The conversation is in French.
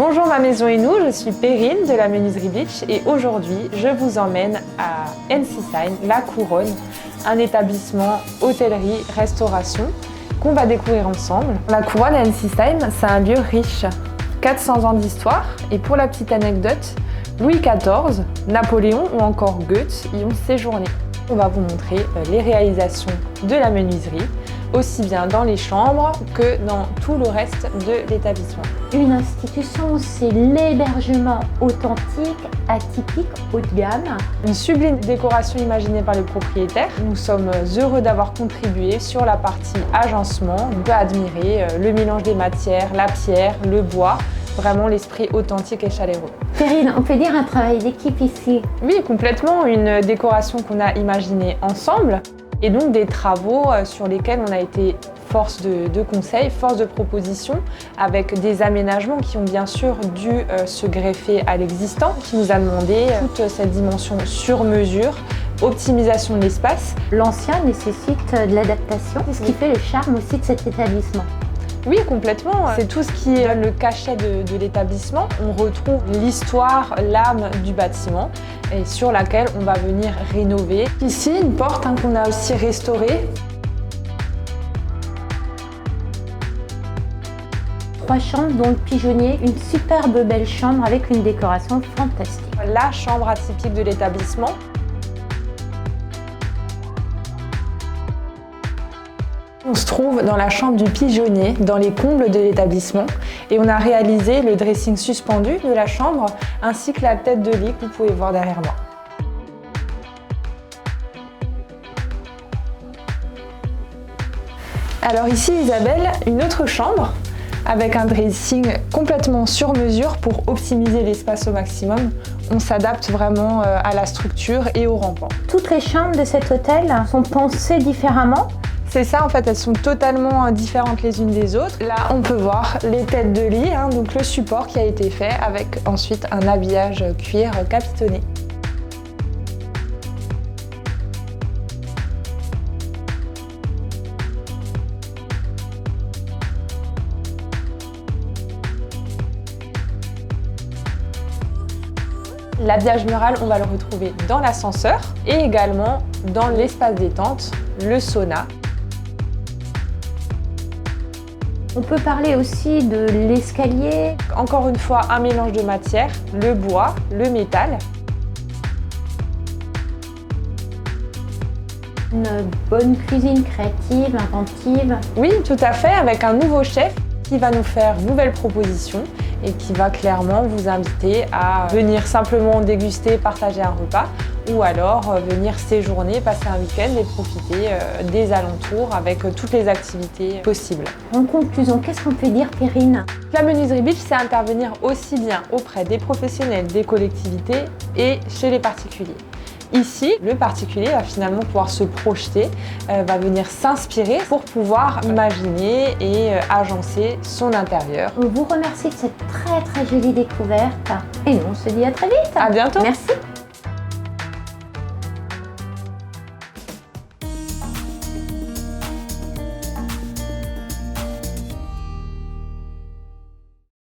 Bonjour ma maison et nous, je suis Perrine de la menuiserie Beach et aujourd'hui je vous emmène à NC-Sign, La Couronne, un établissement hôtellerie-restauration qu'on va découvrir ensemble. La Couronne à NC-Sign, c'est un lieu riche, 400 ans d'histoire et pour la petite anecdote, Louis XIV, Napoléon ou encore Goethe y ont séjourné. On va vous montrer les réalisations de la menuiserie, aussi bien dans les chambres que dans tout le reste de l'établissement. Une institution, c'est l'hébergement authentique, atypique, haut de gamme. Une sublime décoration imaginée par les propriétaires. Nous sommes heureux d'avoir contribué sur la partie agencement. On peut admirer le mélange des matières, la pierre, le bois, vraiment l'esprit authentique et chaleureux. Perrine, on peut dire un travail d'équipe ici? Oui, complètement, une décoration qu'on a imaginée ensemble et donc des travaux sur lesquels on a été force de conseil, force de proposition, avec des aménagements qui ont bien sûr dû se greffer à l'existant, qui nous a demandé toute cette dimension sur mesure, optimisation de l'espace. L'ancien nécessite de l'adaptation, c'est ce qui fait le charme aussi de cet établissement. Oui, complètement. C'est tout ce qui donne le cachet de l'établissement. On retrouve l'histoire, l'âme du bâtiment et sur laquelle on va venir rénover. Ici, une porte qu'on a aussi restaurée. 3 chambres dont le pigeonnier, une superbe belle chambre avec une décoration fantastique. La chambre atypique de l'établissement. On se trouve dans la chambre du pigeonnier, dans les combles de l'établissement, et on a réalisé le dressing suspendu de la chambre ainsi que la tête de lit que vous pouvez voir derrière moi. Alors ici Isabelle, une autre chambre avec un dressing complètement sur mesure pour optimiser l'espace au maximum. On s'adapte vraiment à la structure et au rampant. Toutes les chambres de cet hôtel sont pensées différemment. C'est ça, en fait, elles sont totalement différentes les unes des autres. Là, on peut voir les têtes de lit, donc le support qui a été fait avec ensuite un habillage cuir capitonné. L'habillage mural, on va le retrouver dans l'ascenseur et également dans l'espace détente, le sauna. On peut parler aussi de l'escalier. Encore une fois, un mélange de matières, le bois, le métal. Une bonne cuisine créative, inventive. Oui, tout à fait, avec un nouveau chef qui va nous faire de nouvelles propositions et qui va clairement vous inviter à venir simplement déguster, partager un repas ou alors venir séjourner, passer un week-end et profiter des alentours avec toutes les activités possibles. En conclusion, qu'est-ce qu'on peut dire, Perrine? La menuiserie Beach, c'est intervenir aussi bien auprès des professionnels, des collectivités et chez les particuliers. Ici, le particulier va finalement pouvoir se projeter, va venir s'inspirer pour pouvoir imaginer et agencer son intérieur. On vous remercie de cette très jolie découverte et nous on se dit à très vite. À bientôt. Merci.